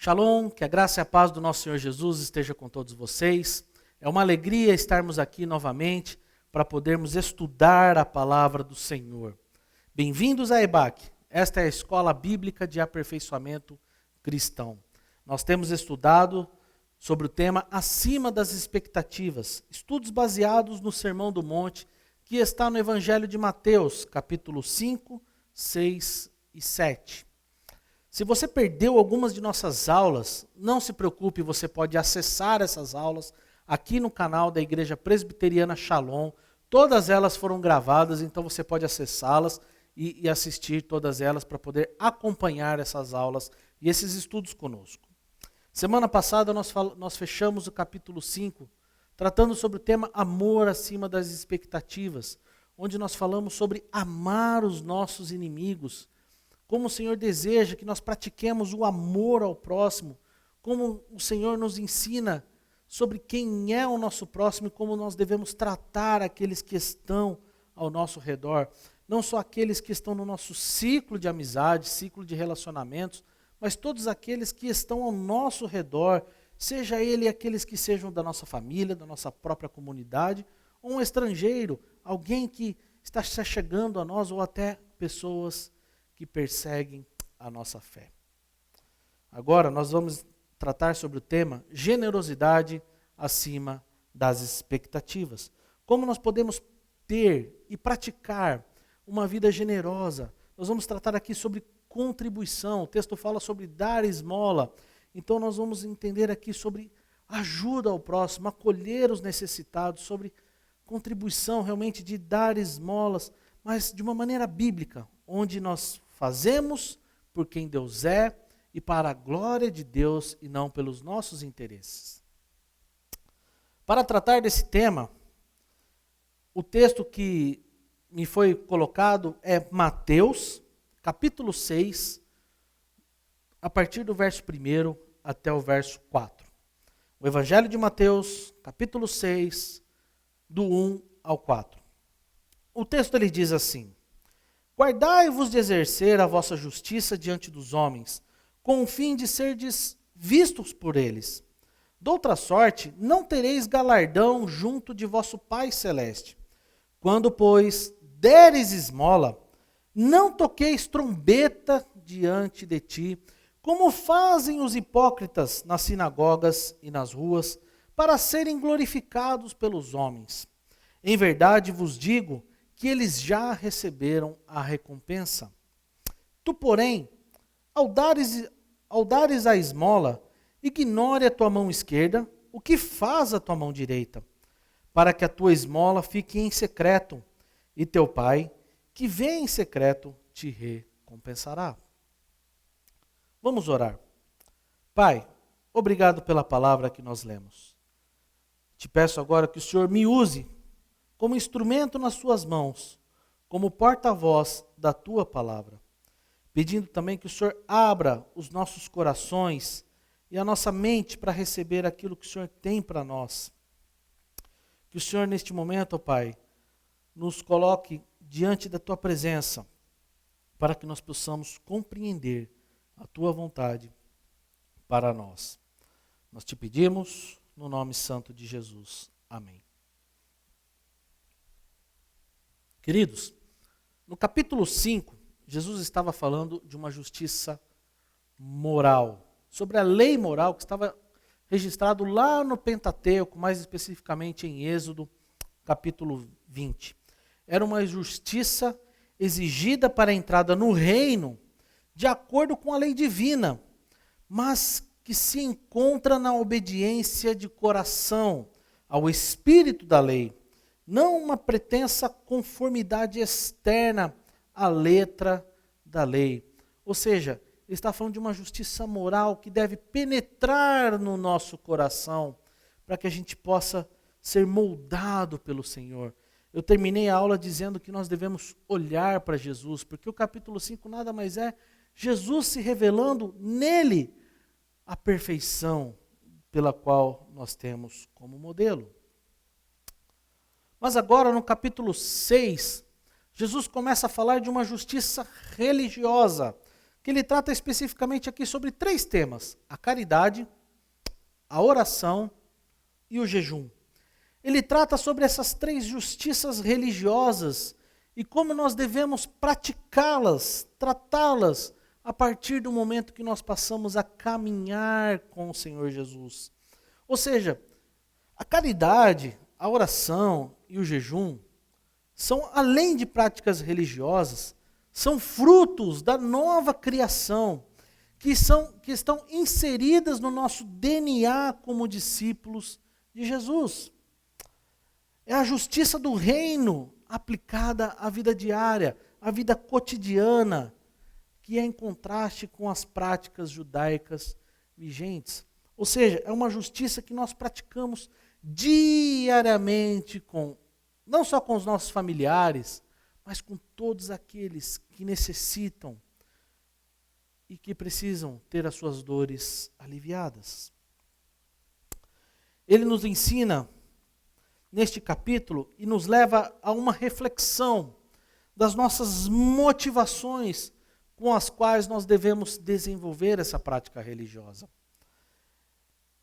Shalom, que a graça e a paz do nosso Senhor Jesus esteja com todos vocês. É uma alegria estarmos aqui novamente para podermos estudar a palavra do Senhor. Bem-vindos a EBAC, esta é a Escola Bíblica de Aperfeiçoamento Cristão. Nós temos estudado sobre o tema Acima das Expectativas, estudos baseados no Sermão do Monte, que está no Evangelho de Mateus, capítulo 5, 6 e 7. Se você perdeu algumas de nossas aulas, não se preocupe, você pode acessar essas aulas aqui no canal da Igreja Presbiteriana Shalom. Todas elas foram gravadas, então você pode acessá-las e assistir todas elas para poder acompanhar essas aulas e esses estudos conosco. Semana passada nós fechamos o capítulo 5, tratando sobre o tema Amor acima das expectativas, onde nós falamos sobre amar os nossos inimigos, como o Senhor deseja que nós pratiquemos o amor ao próximo, como o Senhor nos ensina sobre quem é o nosso próximo e como nós devemos tratar aqueles que estão ao nosso redor. Não só aqueles que estão no nosso ciclo de amizade, ciclo de relacionamentos, mas todos aqueles que estão ao nosso redor, seja ele aqueles que sejam da nossa família, da nossa própria comunidade, ou um estrangeiro, alguém que está se chegando a nós, ou até pessoas que perseguem a nossa fé. Agora nós vamos tratar sobre o tema generosidade acima das expectativas. Como nós podemos ter e praticar uma vida generosa. Nós vamos tratar aqui sobre contribuição. O texto fala sobre dar esmola. Então nós vamos entender aqui sobre ajuda ao próximo, acolher os necessitados, sobre contribuição realmente de dar esmolas, mas de uma maneira bíblica, onde nós fazemos por quem Deus é e para a glória de Deus e não pelos nossos interesses. Para tratar desse tema, o texto que me foi colocado é Mateus, capítulo 6, a partir do verso 1 até o verso 4. O Evangelho de Mateus, capítulo 6, do 1 ao 4. O texto ele diz assim: Guardai-vos de exercer a vossa justiça diante dos homens, com o fim de serdes vistos por eles. Doutra sorte, não tereis galardão junto de vosso Pai Celeste. Quando, pois, deres esmola, não toqueis trombeta diante de ti, como fazem os hipócritas nas sinagogas e nas ruas, para serem glorificados pelos homens. Em verdade vos digo que eles já receberam a recompensa. Tu, porém, ao dares a esmola, ignore a tua mão esquerda o que faz a tua mão direita, para que a tua esmola fique em secreto, e teu Pai, que vê em secreto, te recompensará. Vamos orar. Pai, obrigado pela palavra que nós lemos. Te peço agora que o Senhor me use como instrumento nas suas mãos, como porta-voz da tua palavra. Pedindo também que o Senhor abra os nossos corações e a nossa mente para receber aquilo que o Senhor tem para nós. Que o Senhor, neste momento, ó Pai, nos coloque diante da tua presença, para que nós possamos compreender a tua vontade para nós. Nós te pedimos no nome santo de Jesus. Amém. Queridos, no capítulo 5, Jesus estava falando de uma justiça moral, sobre a lei moral que estava registrado lá no Pentateuco, mais especificamente em Êxodo, capítulo 20. Era uma justiça exigida para a entrada no reino, de acordo com a lei divina, mas que se encontra na obediência de coração ao espírito da lei. Não uma pretensa conformidade externa à letra da lei. Ou seja, ele está falando de uma justiça moral que deve penetrar no nosso coração, para que a gente possa ser moldado pelo Senhor. Eu terminei a aula dizendo que nós devemos olhar para Jesus, porque o capítulo 5 nada mais é Jesus se revelando nele a perfeição pela qual nós temos como modelo. Mas agora, no capítulo 6, Jesus começa a falar de uma justiça religiosa, que ele trata especificamente aqui sobre 3 temas: a caridade, a oração e o jejum. Ele trata sobre essas 3 justiças religiosas e como nós devemos praticá-las, tratá-las, a partir do momento que nós passamos a caminhar com o Senhor Jesus. Ou seja, a caridade, a oração e o jejum são, além de práticas religiosas, são frutos da nova criação, que estão inseridas no nosso DNA como discípulos de Jesus. É a justiça do reino aplicada à vida diária, à vida cotidiana, que é em contraste com as práticas judaicas vigentes. Ou seja, é uma justiça que nós praticamos diariamente, não só com os nossos familiares, mas com todos aqueles que necessitam e que precisam ter as suas dores aliviadas. Ele nos ensina neste capítulo e nos leva a uma reflexão das nossas motivações com as quais nós devemos desenvolver essa prática religiosa.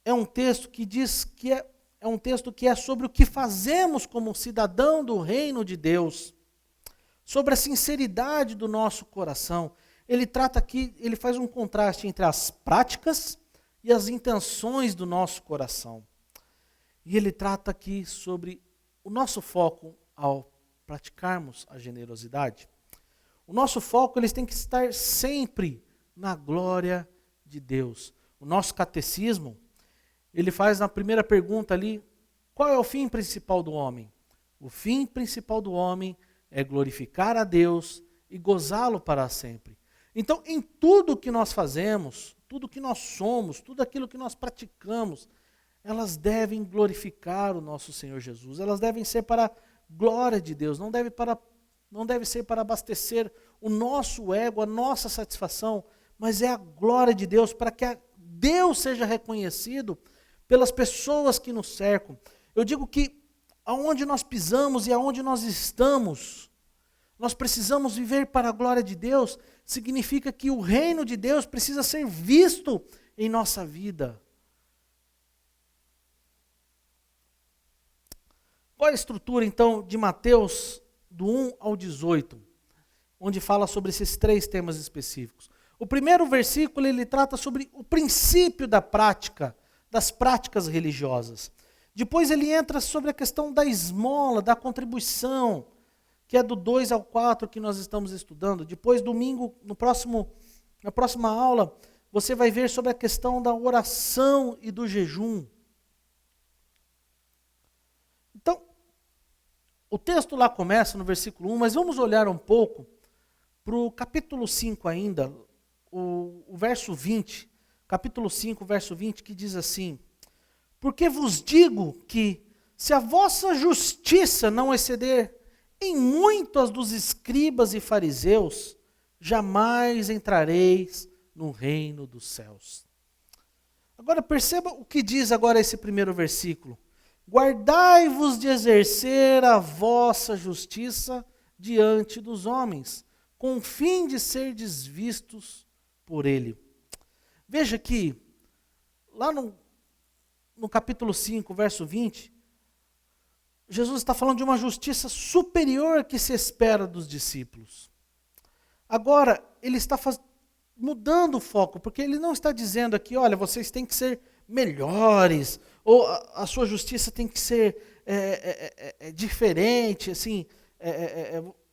É um texto que diz que é um texto que é sobre o que fazemos como cidadão do reino de Deus, sobre a sinceridade do nosso coração. Ele trata aqui, ele faz um contraste entre as práticas e as intenções do nosso coração. E ele trata aqui sobre o nosso foco ao praticarmos a generosidade. O nosso foco eles tem que estar sempre na glória de Deus. O nosso catecismo, ele faz na primeira pergunta ali, qual é o fim principal do homem? O fim principal do homem é glorificar a Deus e gozá-lo para sempre. Então, em tudo que nós fazemos, tudo que nós somos, tudo aquilo que nós praticamos, elas devem glorificar o nosso Senhor Jesus. Elas devem ser para a glória de Deus, não deve ser para abastecer o nosso ego, a nossa satisfação, mas é a glória de Deus, para que Deus seja reconhecido pelas pessoas que nos cercam. Eu digo que aonde nós pisamos e aonde nós estamos, nós precisamos viver para a glória de Deus, significa que o reino de Deus precisa ser visto em nossa vida. Qual é a estrutura, então, de Mateus, do 1 ao 18, onde fala sobre esses 3 temas específicos? O primeiro versículo, ele trata sobre o princípio da prática, das práticas religiosas. Depois ele entra sobre a questão da esmola, da contribuição, que é do 2 ao 4 que nós estamos estudando. Depois, domingo, na próxima aula, você vai ver sobre a questão da oração e do jejum. Então, o texto lá começa no versículo 1, mas vamos olhar um pouco para o capítulo 5 ainda, o verso 20, capítulo 5, verso 20, que diz assim: porque vos digo que, se a vossa justiça não exceder em muito as dos escribas e fariseus, jamais entrareis no reino dos céus. Agora perceba o que diz agora esse primeiro versículo. Guardai-vos de exercer a vossa justiça diante dos homens, com o fim de serdes vistos por ele. Veja que, lá no capítulo 5, verso 20, Jesus está falando de uma justiça superior que se espera dos discípulos. Agora, ele está mudando o foco, porque ele não está dizendo aqui, olha, vocês têm que ser melhores, ou a sua justiça tem que ser diferente, assim,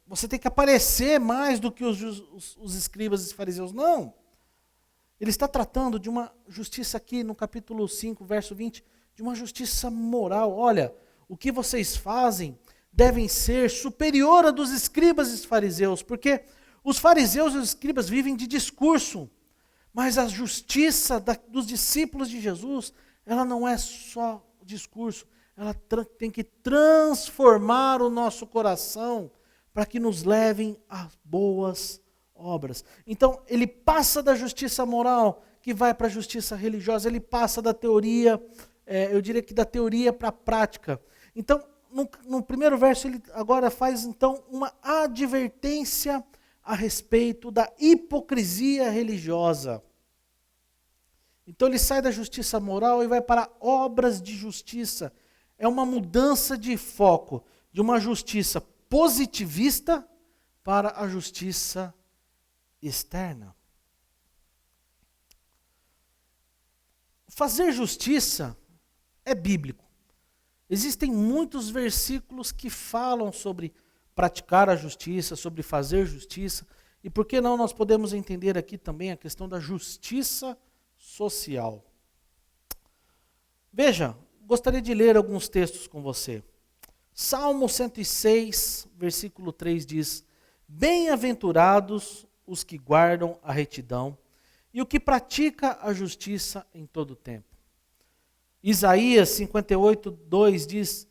você tem que aparecer mais do que os escribas e fariseus. Não. Ele está tratando de uma justiça aqui no capítulo 5, verso 20, de uma justiça moral. Olha, o que vocês fazem devem ser superior a dos escribas e fariseus, porque os fariseus e os escribas vivem de discurso, mas a justiça dos discípulos de Jesus, ela não é só discurso, ela tem que transformar o nosso coração para que nos levem a boas obras. Então, ele passa da justiça moral, que vai para a justiça religiosa, ele passa da teoria, eu diria que da teoria para a prática. Então, no primeiro verso, ele agora faz então uma advertência a respeito da hipocrisia religiosa. Então ele sai da justiça moral e vai para obras de justiça. É uma mudança de foco, de uma justiça positivista para a justiça externa. Fazer justiça é bíblico. Existem muitos versículos que falam sobre praticar a justiça, sobre fazer justiça. E por que não nós podemos entender aqui também a questão da justiça social? Veja, gostaria de ler alguns textos com você. Salmo 106, versículo 3 diz: Bem-aventurados os que guardam a retidão e o que pratica a justiça em todo o tempo. Isaías 58, 2 diz: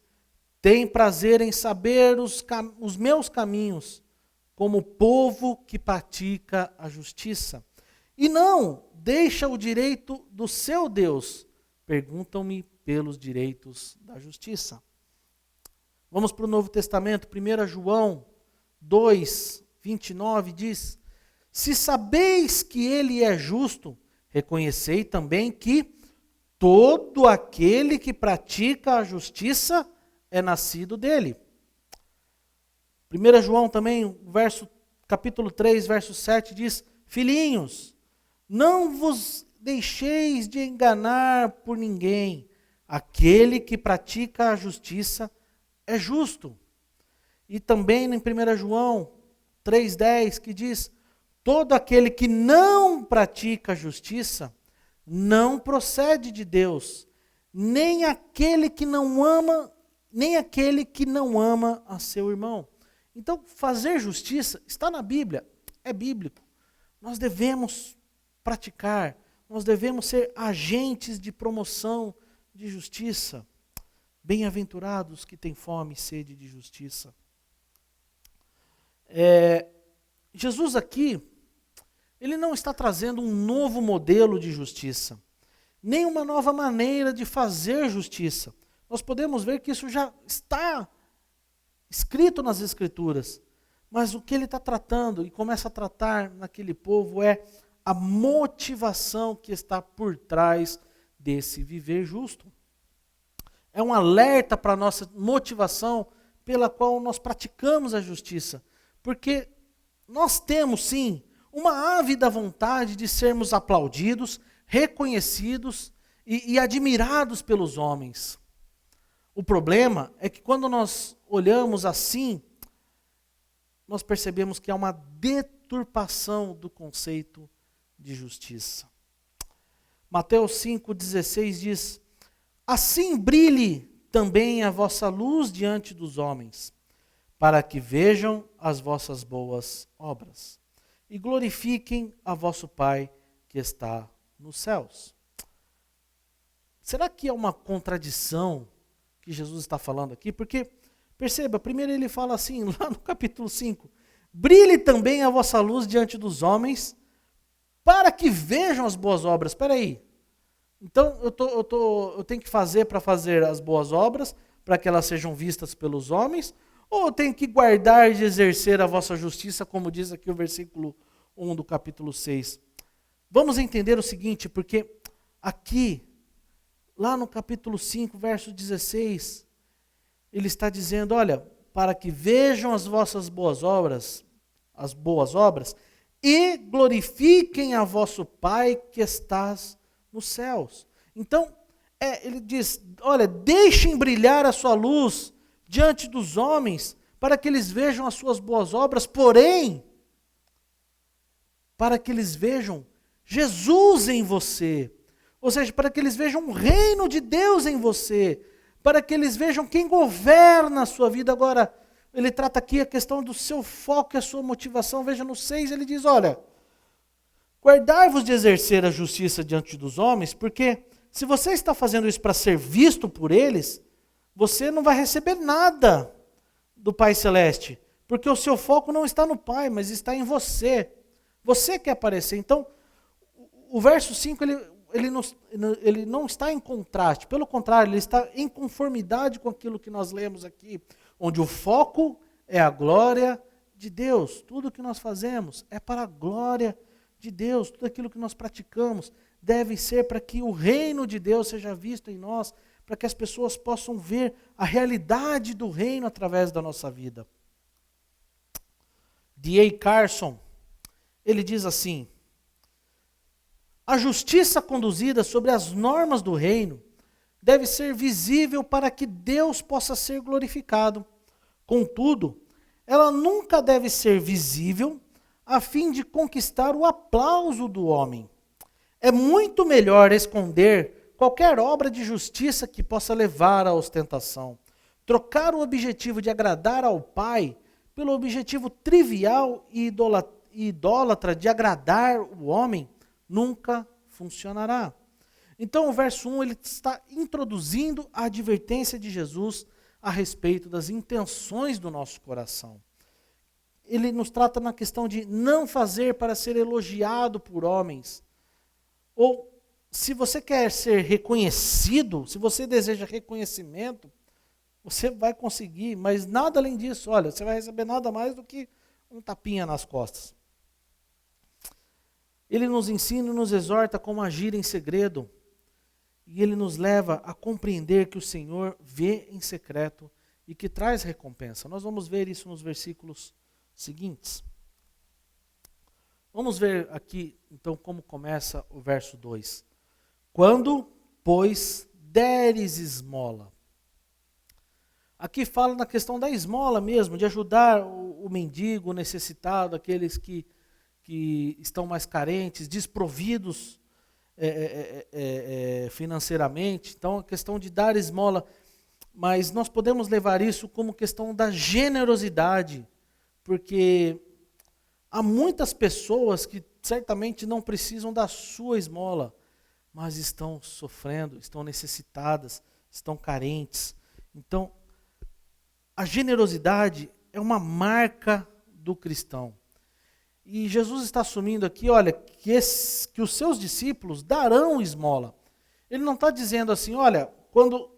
Tem prazer em saber os meus caminhos, como o povo que pratica a justiça. E não deixa o direito do seu Deus. Perguntam-me pelos direitos da justiça. Vamos para o Novo Testamento, 1 João 2, 29 diz: Se sabeis que ele é justo, reconhecei também que todo aquele que pratica a justiça é nascido dele. 1 João também, capítulo 3, verso 7 diz: Filhinhos, não vos deixeis de enganar por ninguém. Aquele que pratica a justiça é justo. E também em 1 João 3,10 que diz: Todo aquele que não pratica a justiça não procede de Deus, nem aquele que não ama a seu irmão. Então, fazer justiça está na Bíblia, é bíblico. Nós devemos praticar, nós devemos ser agentes de promoção de justiça. Bem-aventurados que têm fome e sede de justiça. Jesus aqui, ele não está trazendo um novo modelo de justiça, nem uma nova maneira de fazer justiça. Nós podemos ver que isso já está escrito nas Escrituras, mas o que ele está tratando e começa a tratar naquele povo é a motivação que está por trás desse viver justo. É um alerta para a nossa motivação pela qual nós praticamos a justiça, porque nós temos sim uma ávida vontade de sermos aplaudidos, reconhecidos e admirados pelos homens. O problema é que quando nós olhamos assim, nós percebemos que há uma deturpação do conceito de justiça. Mateus 5,16 diz: Assim brilhe também a vossa luz diante dos homens, para que vejam as vossas boas obras e glorifiquem a vosso Pai que está nos céus. Será que é uma contradição que Jesus está falando aqui? Porque, perceba, primeiro ele fala assim, lá no capítulo 5, brilhe também a vossa luz diante dos homens, para que vejam as boas obras. Espera aí, então eu tenho que fazer para fazer as boas obras, para que elas sejam vistas pelos homens, ou eu tenho que guardar e exercer a vossa justiça, como diz aqui o versículo 1 do capítulo 6. Vamos entender o seguinte, porque aqui, lá no capítulo 5, verso 16, ele está dizendo, olha, para que vejam as vossas boas obras, e glorifiquem a vosso Pai que estás nos céus. Então, ele diz, olha, deixem brilhar a sua luz diante dos homens, para que eles vejam as suas boas obras, porém, para que eles vejam Jesus em você. Ou seja, para que eles vejam o reino de Deus em você, para que eles vejam quem governa a sua vida. Agora, ele trata aqui a questão do seu foco e a sua motivação. Veja no 6, ele diz, olha, guardai-vos de exercer a justiça diante dos homens, porque se você está fazendo isso para ser visto por eles, você não vai receber nada do Pai Celeste, porque o seu foco não está no Pai, mas está em você. Você quer aparecer. Então, o verso 5, ele não está em contraste, pelo contrário, ele está em conformidade com aquilo que nós lemos aqui, onde o foco é a glória de Deus. Tudo que nós fazemos é para a glória de Deus. Tudo aquilo que nós praticamos deve ser para que o reino de Deus seja visto em nós, para que as pessoas possam ver a realidade do reino através da nossa vida. D.A. Carson, ele diz assim: a justiça conduzida sobre as normas do reino deve ser visível para que Deus possa ser glorificado. Contudo, ela nunca deve ser visível a fim de conquistar o aplauso do homem. É muito melhor esconder qualquer obra de justiça que possa levar à ostentação. Trocar o objetivo de agradar ao Pai pelo objetivo trivial e idólatra de agradar o homem nunca funcionará. Então o verso 1 ele está introduzindo a advertência de Jesus a respeito das intenções do nosso coração. Ele nos trata na questão de não fazer para ser elogiado por homens. Ou, se você quer ser reconhecido, se você deseja reconhecimento, você vai conseguir, mas nada além disso. Olha, você vai receber nada mais do que um tapinha nas costas. Ele nos ensina e nos exorta como agir em segredo. E ele nos leva a compreender que o Senhor vê em secreto e que traz recompensa. Nós vamos ver isso nos versículos seguintes. Vamos ver aqui, então, como começa o verso 2. Quando, pois, deres esmola. Aqui fala na questão da esmola mesmo, de ajudar o mendigo, o necessitado, aqueles que estão mais carentes, desprovidos financeiramente. Então, a questão de dar esmola. Mas nós podemos levar isso como questão da generosidade, porque há muitas pessoas que certamente não precisam da sua esmola, mas estão sofrendo, estão necessitadas, estão carentes. Então, a generosidade é uma marca do cristão. E Jesus está assumindo aqui, olha, que os seus discípulos darão esmola. Ele não está dizendo assim, olha,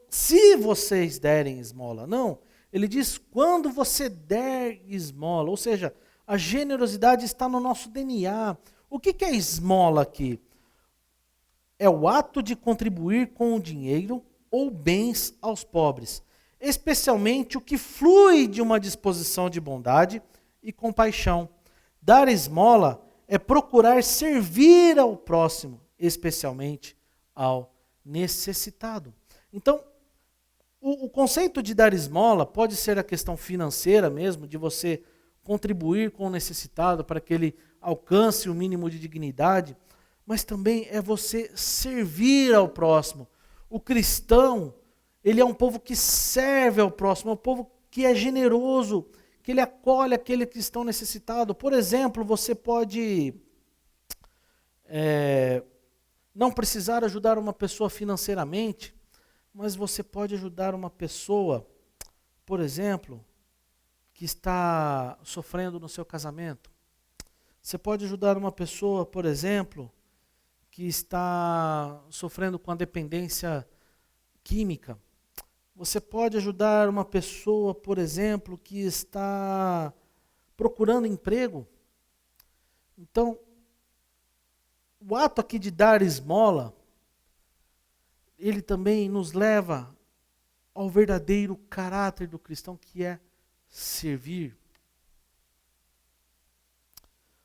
se vocês derem esmola. Não, ele diz quando você der esmola. Ou seja, a generosidade está no nosso DNA. O que é esmola aqui? É o ato de contribuir com o dinheiro ou bens aos pobres, especialmente o que flui de uma disposição de bondade e compaixão. Dar esmola é procurar servir ao próximo, especialmente ao necessitado. Então, o conceito de dar esmola pode ser a questão financeira mesmo, de você contribuir com o necessitado para que ele alcance o mínimo de dignidade, mas também é você servir ao próximo. O cristão, ele é um povo que serve ao próximo, é um povo que é generoso, que ele acolhe aquele cristão necessitado. Por exemplo, você pode não precisar ajudar uma pessoa financeiramente, mas você pode ajudar uma pessoa, por exemplo, que está sofrendo no seu casamento. Você pode ajudar uma pessoa, por exemplo, que está sofrendo com a dependência química. Você pode ajudar uma pessoa, por exemplo, que está procurando emprego. Então, o ato aqui de dar esmola, ele também nos leva ao verdadeiro caráter do cristão, que é servir.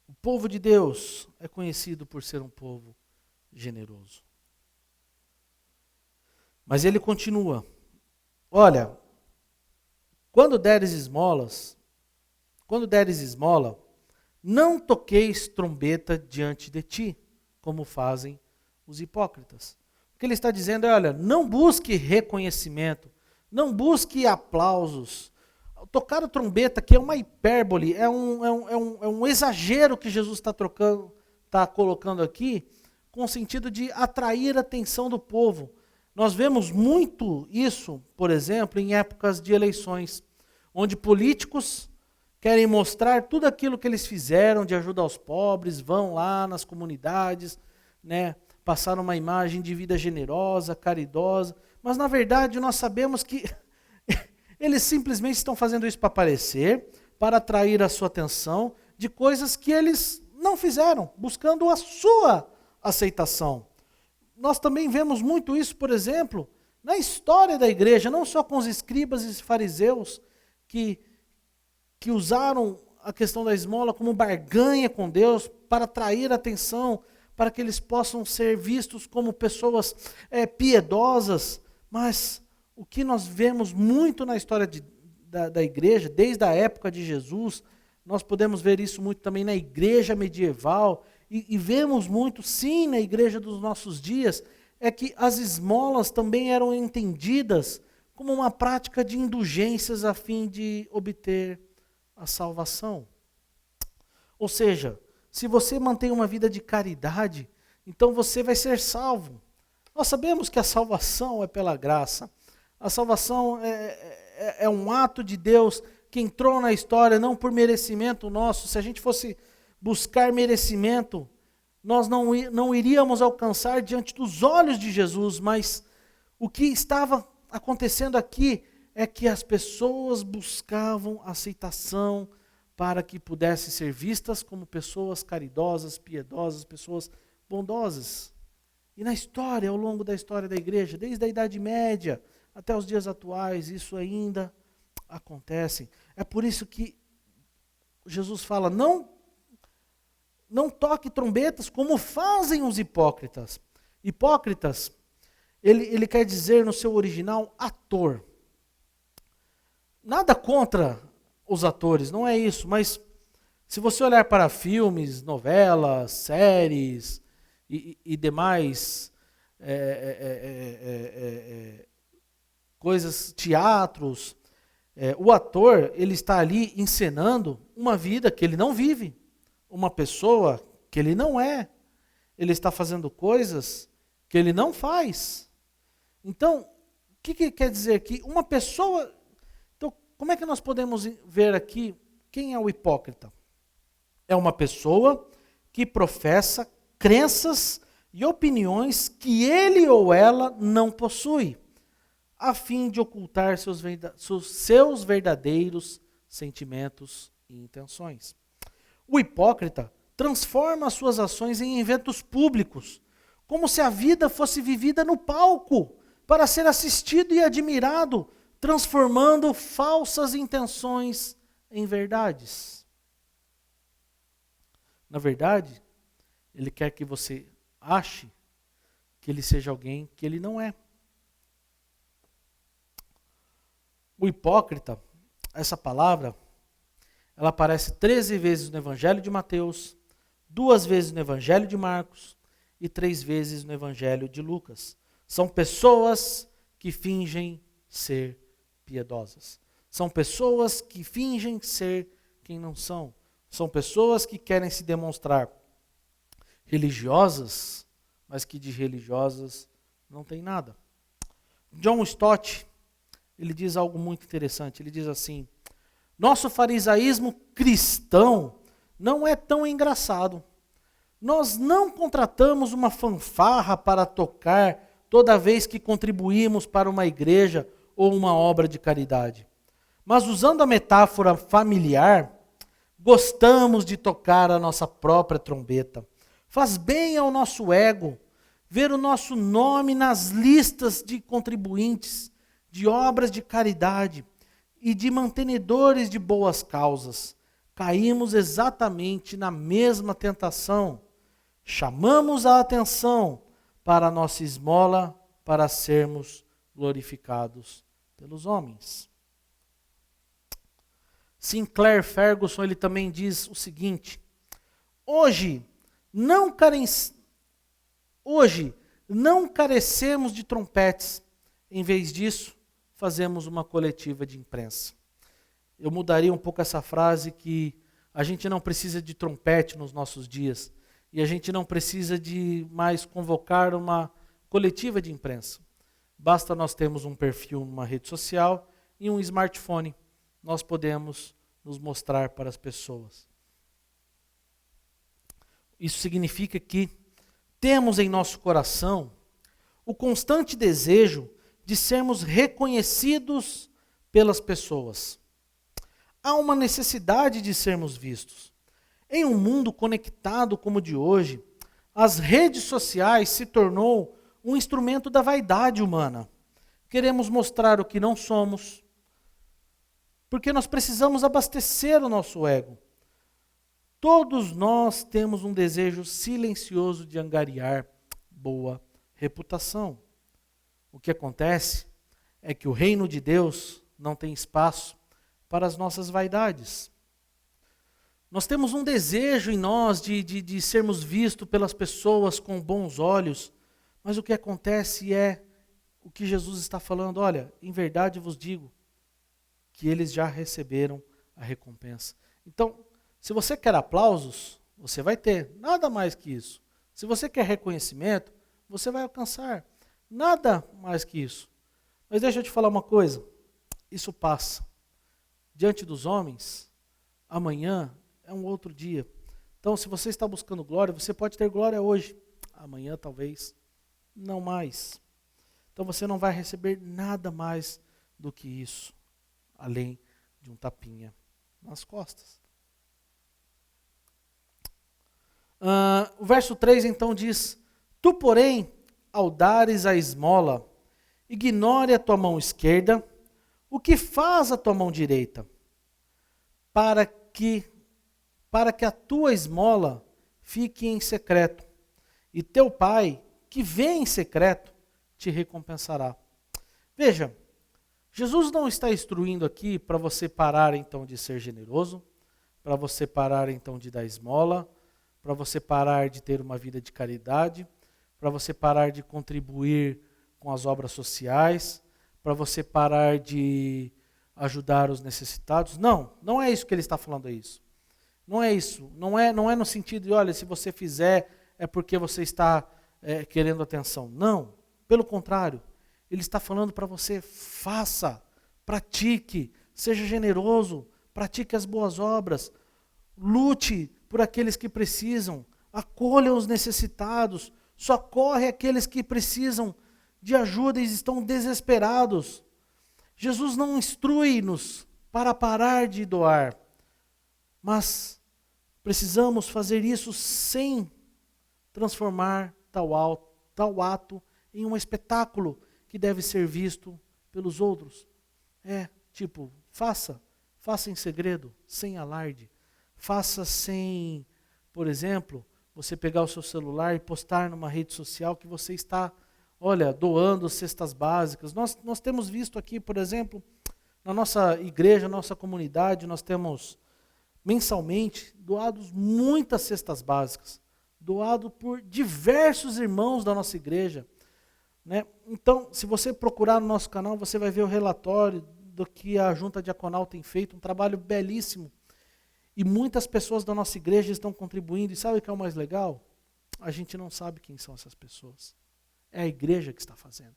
O povo de Deus é conhecido por ser um povo generoso. Mas ele continua. Olha, quando deres esmola, não toqueis trombeta diante de ti, como fazem os hipócritas. O que ele está dizendo é, olha, não busque reconhecimento, não busque aplausos. Tocar a trombeta aqui é uma hipérbole, é um exagero que Jesus está colocando aqui, com o sentido de atrair a atenção do povo. Nós vemos muito isso, por exemplo, em épocas de eleições, onde políticos querem mostrar tudo aquilo que eles fizeram de ajuda aos pobres, vão lá nas comunidades, né, passar uma imagem de vida generosa, caridosa, mas na verdade nós sabemos que eles simplesmente estão fazendo isso para aparecer, para atrair a sua atenção de coisas que eles não fizeram, buscando a sua aceitação. Nós também vemos muito isso, por exemplo, na história da igreja, não só com os escribas e fariseus que usaram a questão da esmola como barganha com Deus para atrair a atenção, para que eles possam ser vistos como pessoas piedosas. Mas o que nós vemos muito na história da igreja, desde a época de Jesus, nós podemos ver isso muito também na igreja medieval, e vemos muito, sim, na igreja dos nossos dias, é que as esmolas também eram entendidas como uma prática de indulgências a fim de obter a salvação. Ou seja, se você mantém uma vida de caridade, então você vai ser salvo. Nós sabemos que a salvação é pela graça. A salvação é um ato de Deus que entrou na história não por merecimento nosso. Se a gente fosse buscar merecimento, nós não iríamos alcançar diante dos olhos de Jesus, mas o que estava acontecendo aqui é que as pessoas buscavam aceitação para que pudessem ser vistas como pessoas caridosas, piedosas, pessoas bondosas. E na história, ao longo da história da igreja, desde a Idade Média até os dias atuais, isso ainda acontece. É por isso que Jesus fala, não toque trombetas como fazem os hipócritas. Hipócritas, ele quer dizer no seu original ator. Nada contra os atores, não é isso, mas se você olhar para filmes, novelas, séries e demais coisas, teatros, o ator, ele está ali encenando uma vida que ele não vive, uma pessoa que ele não é, ele está fazendo coisas que ele não faz. Então, o que quer dizer? Que uma pessoa... Então, como é que nós podemos ver aqui quem é o hipócrita? É uma pessoa que professa crenças e opiniões que ele ou ela não possui, a fim de ocultar seus verdadeiros sentimentos e intenções. O hipócrita transforma as suas ações em eventos públicos, como se a vida fosse vivida no palco, para ser assistido e admirado, transformando falsas intenções em verdades. Na verdade, ele quer que você ache que ele seja alguém que ele não é. O hipócrita, essa palavra, ela aparece 13 vezes no Evangelho de Mateus, 2 vezes no Evangelho de Marcos e 3 vezes no Evangelho de Lucas. São pessoas que fingem ser piedosas. São pessoas que fingem ser quem não são. São pessoas que querem se demonstrar religiosas, mas que de religiosas não tem nada. John Stott, ele diz algo muito interessante. Ele diz assim: nosso farisaísmo cristão não é tão engraçado. Nós não contratamos uma fanfarra para tocar toda vez que contribuímos para uma igreja ou uma obra de caridade. Mas usando a metáfora familiar, gostamos de tocar a nossa própria trombeta. Faz bem ao nosso ego ver o nosso nome nas listas de contribuintes, de obras de caridade e de mantenedores de boas causas. Caímos exatamente na mesma tentação. Chamamos a atenção para a nossa esmola para sermos glorificados pelos homens. Sinclair Ferguson, ele também diz o seguinte: hoje não carecemos de trompetes, em vez disso, fazemos uma coletiva de imprensa. Eu mudaria um pouco essa frase, que a gente não precisa de trompete nos nossos dias, e a gente não precisa de mais convocar uma coletiva de imprensa. Basta nós termos um perfil numa rede social e um smartphone. Nós podemos nos mostrar para as pessoas. Isso significa que temos em nosso coração o constante desejo de sermos reconhecidos pelas pessoas. há uma necessidade de sermos vistos. Em um mundo conectado como o de hoje, as redes sociais se tornou um instrumento da vaidade humana. Queremos mostrar o que não somos, porque nós precisamos abastecer o nosso ego. Todos nós temos um desejo silencioso de angariar boa reputação. O que acontece é que o reino de Deus não tem espaço para as nossas vaidades. Nós temos um desejo em nós de sermos vistos pelas pessoas com bons olhos, mas o que acontece é o que Jesus está falando: olha, em verdade vos digo que eles já receberam a recompensa. Então, se você quer aplausos, você vai ter, nada mais que isso. Se você quer reconhecimento, você vai alcançar, nada mais que isso. Mas deixa eu te falar uma coisa, isso passa. Diante dos homens, amanhã é um outro dia. Então, se você está buscando glória, você pode ter glória hoje, amanhã talvez não mais. Então você não vai receber nada mais do que isso, além de um tapinha nas costas. O verso 3 então diz: tu, porém, ao dares a esmola, ignore a tua mão esquerda o que faz a tua mão direita, para que a tua esmola fique em secreto, e teu pai, que vê em secreto, te recompensará. Veja, Jesus não está instruindo aqui para você parar então de ser generoso, para você parar então de dar esmola, para você parar de ter uma vida de caridade, para você parar de contribuir com as obras sociais, para você parar de ajudar os necessitados. Não, não é isso que ele está falando, é isso. Não é isso, não é no sentido de, olha, se você fizer é porque você está querendo atenção. Não, pelo contrário, ele está falando para você, faça, pratique, seja generoso, pratique as boas obras, lute por aqueles que precisam, acolha os necessitados, socorre aqueles que precisam de ajuda e estão desesperados. Jesus não instrui-nos para parar de doar, mas precisamos fazer isso sem transformar tal ato em um espetáculo que deve ser visto pelos outros. Faça em segredo, sem alarde. Faça sem, por exemplo, você pegar o seu celular e postar numa rede social que você está, doando cestas básicas. Nós temos visto aqui, por exemplo, na nossa igreja, nossa comunidade, nós temos mensalmente doados muitas cestas básicas, doado por diversos irmãos da nossa igreja. Né? Então, se você procurar no nosso canal, você vai ver o relatório do que a Junta Diaconal tem feito, um trabalho belíssimo. E muitas pessoas da nossa igreja estão contribuindo. E sabe o que é o mais legal? A gente não sabe quem são essas pessoas. É a igreja que está fazendo.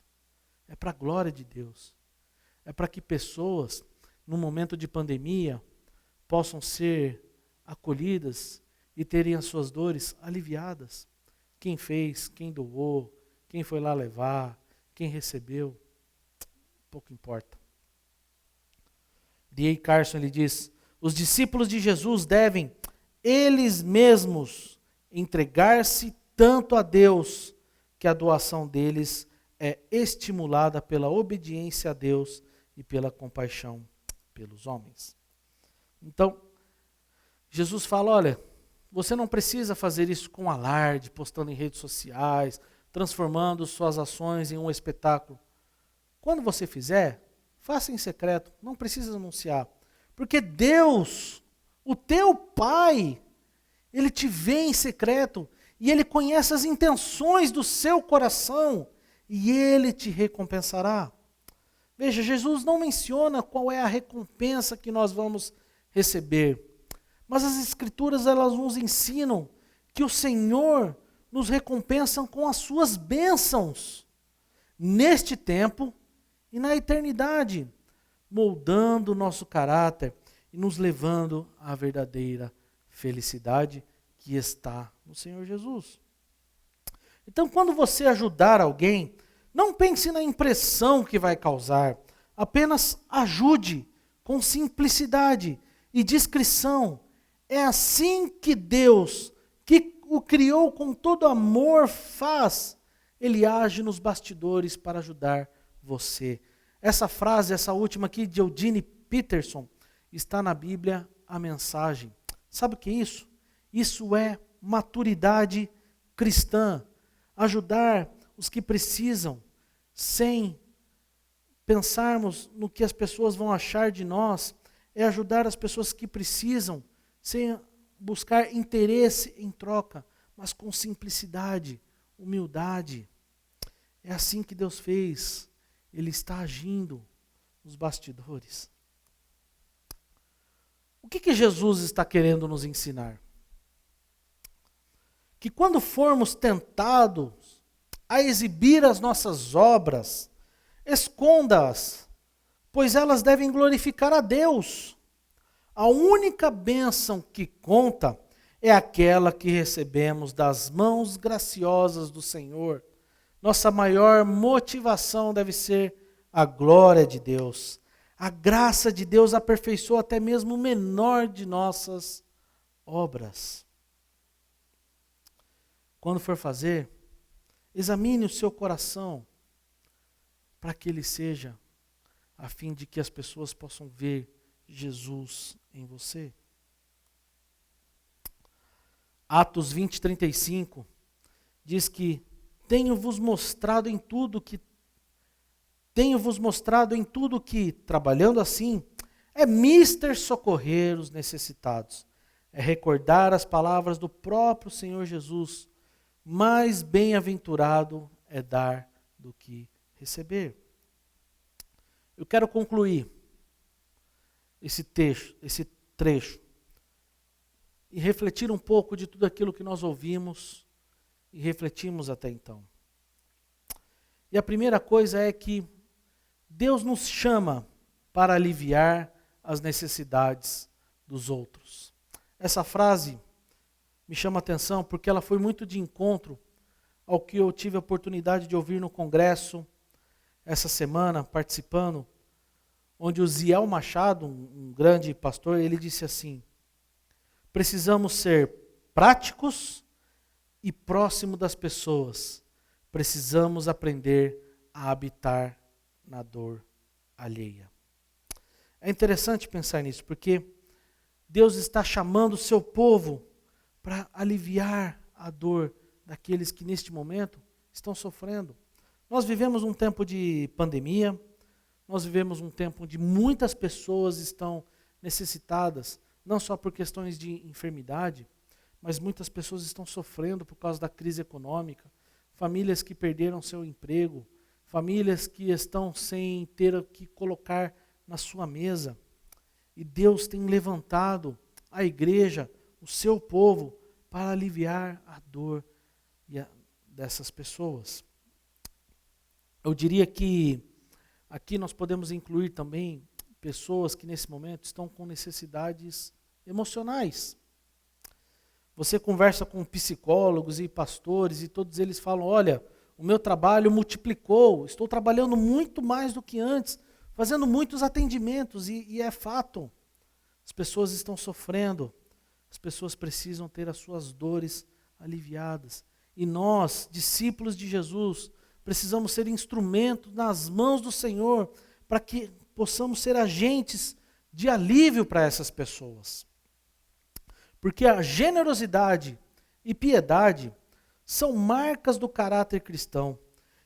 É para a glória de Deus. É para que pessoas, no momento de pandemia, possam ser acolhidas e terem as suas dores aliviadas. Quem fez, quem doou, quem foi lá levar, quem recebeu, pouco importa. D.A. Carson, ele diz: os discípulos de Jesus devem, eles mesmos, entregar-se tanto a Deus, que a doação deles é estimulada pela obediência a Deus e pela compaixão pelos homens. Então, Jesus fala, olha, você não precisa fazer isso com alarde, postando em redes sociais, transformando suas ações em um espetáculo. Quando você fizer, faça em secreto, não precisa anunciar. Porque Deus, o teu Pai, Ele te vê em secreto e Ele conhece as intenções do seu coração e Ele te recompensará. Veja, Jesus não menciona qual é a recompensa que nós vamos receber, mas as Escrituras elas nos ensinam que o Senhor nos recompensa com as suas bênçãos neste tempo e na eternidade, moldando o nosso caráter e nos levando à verdadeira felicidade que está no Senhor Jesus. Então, quando você ajudar alguém, não pense na impressão que vai causar, apenas ajude com simplicidade e discrição. É assim que Deus, que o criou com todo amor, faz. Ele age nos bastidores para ajudar você. Essa frase, essa última aqui de Eugene Peterson, está na Bíblia, a mensagem. Sabe o que é isso? Isso é maturidade cristã. Ajudar os que precisam, sem pensarmos no que as pessoas vão achar de nós, é ajudar as pessoas que precisam, sem buscar interesse em troca, mas com simplicidade, humildade. É assim que Deus fez. Ele está agindo nos bastidores. O que Jesus está querendo nos ensinar? Que quando formos tentados a exibir as nossas obras, esconda-as, pois elas devem glorificar a Deus. A única bênção que conta é aquela que recebemos das mãos graciosas do Senhor. Nossa maior motivação deve ser a glória de Deus. A graça de Deus aperfeiçoa até mesmo o menor de nossas obras. Quando for fazer, examine o seu coração para que ele seja, a fim de que as pessoas possam ver Jesus em você. Atos 20:35 diz que tenho-vos mostrado em tudo que, trabalhando assim, é mister socorrer os necessitados, é recordar as palavras do próprio Senhor Jesus, mais bem-aventurado é dar do que receber. Eu quero concluir esse trecho, e refletir um pouco de tudo aquilo que nós ouvimos e refletimos até então. E a primeira coisa é que Deus nos chama para aliviar as necessidades dos outros. Essa frase me chama a atenção porque ela foi muito de encontro ao que eu tive a oportunidade de ouvir no congresso essa semana, participando, onde o Ziel Machado, um grande pastor, ele disse assim: precisamos ser práticos e próximo das pessoas. Precisamos aprender a habitar na dor alheia. É interessante pensar nisso, porque Deus está chamando o seu povo para aliviar a dor daqueles que neste momento estão sofrendo. Nós vivemos um tempo de pandemia, nós vivemos um tempo onde muitas pessoas estão necessitadas, não só por questões de enfermidade, mas muitas pessoas estão sofrendo por causa da crise econômica, famílias que perderam seu emprego, famílias que estão sem ter o que colocar na sua mesa. E Deus tem levantado a igreja, o seu povo, para aliviar a dor dessas pessoas. Eu diria que aqui nós podemos incluir também pessoas que nesse momento estão com necessidades emocionais. Você conversa com psicólogos e pastores e todos eles falam: olha, o meu trabalho multiplicou, estou trabalhando muito mais do que antes, fazendo muitos atendimentos e é fato. As pessoas estão sofrendo, as pessoas precisam ter as suas dores aliviadas. E nós, discípulos de Jesus, precisamos ser instrumentos nas mãos do Senhor para que possamos ser agentes de alívio para essas pessoas. Porque a generosidade e piedade são marcas do caráter cristão.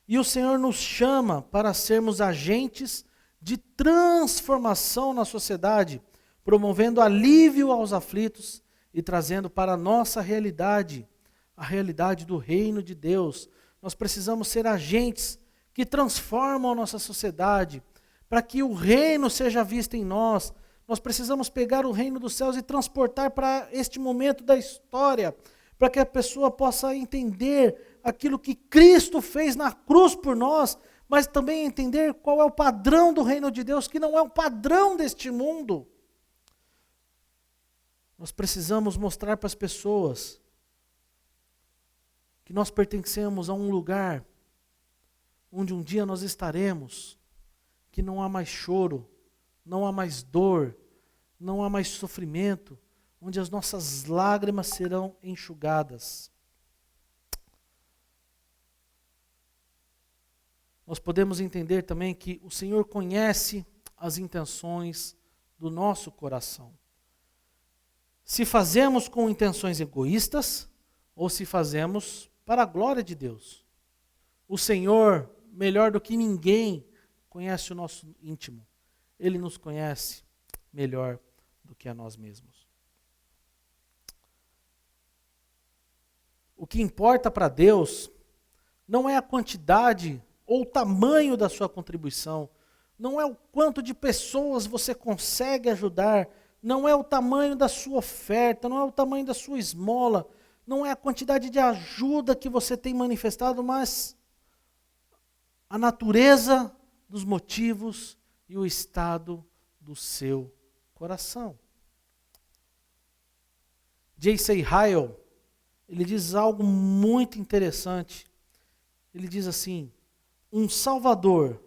E o Senhor nos chama para sermos agentes de transformação na sociedade, promovendo alívio aos aflitos e trazendo para a nossa realidade, a realidade do reino de Deus. Nós precisamos ser agentes que transformam a nossa sociedade, para que o reino seja visto em nós. Nós precisamos pegar o reino dos céus e transportar para este momento da história, para que a pessoa possa entender aquilo que Cristo fez na cruz por nós, mas também entender qual é o padrão do reino de Deus, que não é o padrão deste mundo. Nós precisamos mostrar para as pessoas que nós pertencemos a um lugar onde um dia nós estaremos, que não há mais choro, não há mais dor, não há mais sofrimento, onde as nossas lágrimas serão enxugadas. Nós podemos entender também que o Senhor conhece as intenções do nosso coração. Se fazemos com intenções egoístas ou se fazemos para a glória de Deus. O Senhor, melhor do que ninguém, conhece o nosso íntimo. Ele nos conhece melhor do que a nós mesmos. O que importa para Deus não é a quantidade ou o tamanho da sua contribuição, não é o quanto de pessoas você consegue ajudar, não é o tamanho da sua oferta, não é o tamanho da sua esmola, não é a quantidade de ajuda que você tem manifestado, mas a natureza dos motivos e o estado do seu coração. J.C. Ryle, ele diz algo muito interessante. Ele diz assim: um Salvador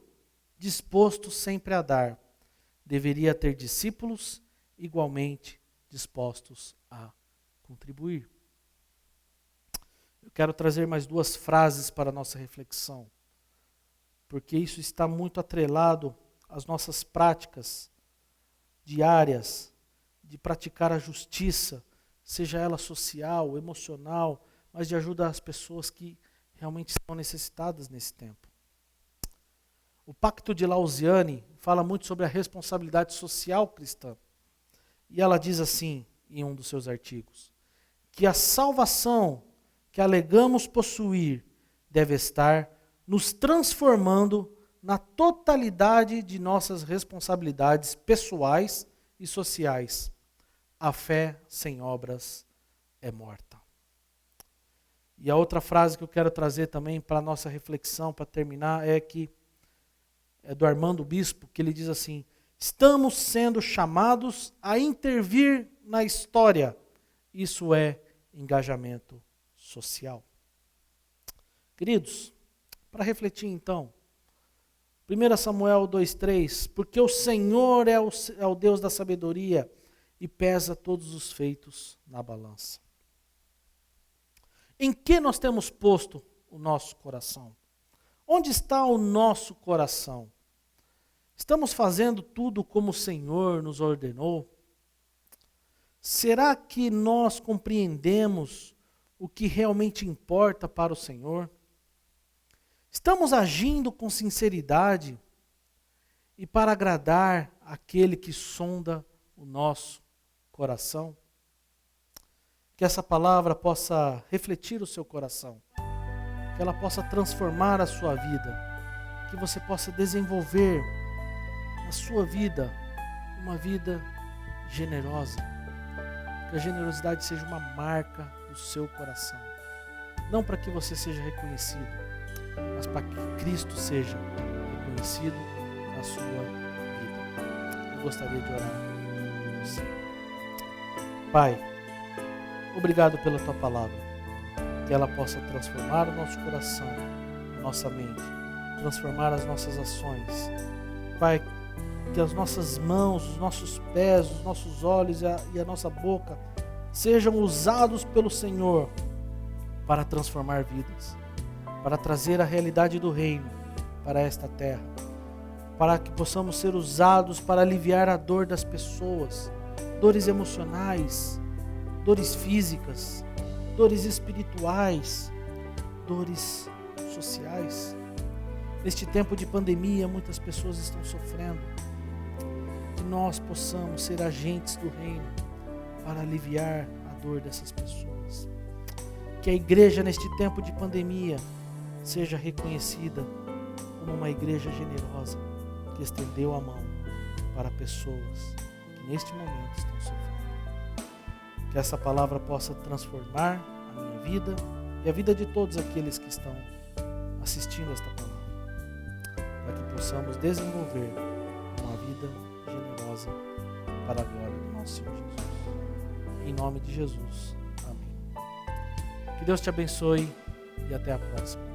disposto sempre a dar deveria ter discípulos igualmente dispostos a contribuir. Eu quero trazer mais 2 frases para a nossa reflexão, porque isso está muito atrelado às nossas práticas diárias de praticar a justiça, seja ela social, emocional, mas de ajuda às pessoas que realmente estão necessitadas nesse tempo. O Pacto de Lausanne fala muito sobre a responsabilidade social cristã. E ela diz assim, em um dos seus artigos, que a salvação que alegamos possuir deve estar nos transformando na totalidade de nossas responsabilidades pessoais e sociais. A fé sem obras é morta. E a outra frase que eu quero trazer também para a nossa reflexão, para terminar, é do Armando Bispo, que ele diz assim: estamos sendo chamados a intervir na história. Isso é engajamento social. Queridos, para refletir então, 1 Samuel 2,3, porque o Senhor é o Deus da sabedoria e pesa todos os feitos na balança. Em que nós temos posto o nosso coração? Onde está o nosso coração? Estamos fazendo tudo como o Senhor nos ordenou? Será que nós compreendemos o que realmente importa para o Senhor? Estamos agindo com sinceridade e para agradar aquele que sonda o nosso coração? Que essa palavra possa refletir o seu coração, que ela possa transformar a sua vida, que você possa desenvolver na sua vida uma vida generosa, que a generosidade seja uma marca do seu coração, não para que você seja reconhecido, mas para que Cristo seja reconhecido na sua vida. Eu gostaria de orar por você. Pai, obrigado pela tua palavra, que ela possa transformar o nosso coração, a nossa mente, transformar as nossas ações. Pai, que as nossas mãos, os nossos pés, os nossos olhos e a nossa boca sejam usados pelo Senhor para transformar vidas, para trazer a realidade do reino para esta terra, para que possamos ser usados para aliviar a dor das pessoas, dores emocionais, dores físicas, dores espirituais, dores sociais. Neste tempo de pandemia, muitas pessoas estão sofrendo. Que nós possamos ser agentes do reino para aliviar a dor dessas pessoas. Que a igreja neste tempo de pandemia seja reconhecida como uma igreja generosa, que estendeu a mão para pessoas que neste momento estão sofrendo. Que essa palavra possa transformar a minha vida e a vida de todos aqueles que estão assistindo esta palavra, para que possamos desenvolver uma vida generosa para a glória do nosso Senhor Jesus. Em nome de Jesus. Amém. Que Deus te abençoe e até a próxima.